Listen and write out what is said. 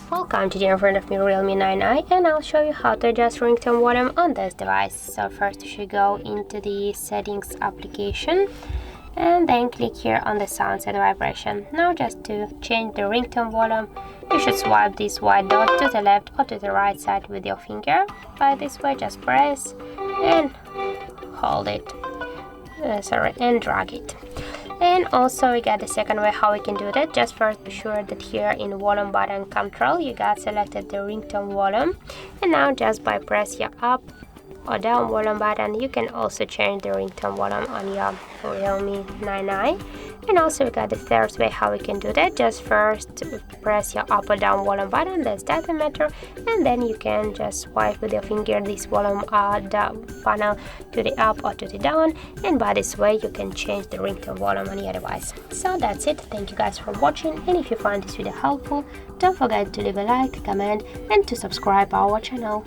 Welcome, today in front of me Realme 9i, and I'll show you how to adjust ringtone volume on this device. So first you should go into the settings application and then click here on the sounds and vibration. Now just to change the ringtone volume, you should swipe this white dot to the left or to the right side with your finger. By this way, just press and hold it, and drag it. And also we got the second way how we can do that. Just first be sure that here in volume button control you got selected the ringtone volume, and now just by press your up or down volume button you can also change the ringtone volume on your Realme 9i. And also we got the third way how we can do that. Just first press your up or down volume button, that's doesn't matter, and then you can just swipe with your finger this volume down panel to the up or to the down, and by this way you can change the ringtone volume on your device. So that's it. Thank you guys for watching, and if you find this video helpful, don't forget to leave a like, comment and to subscribe our channel.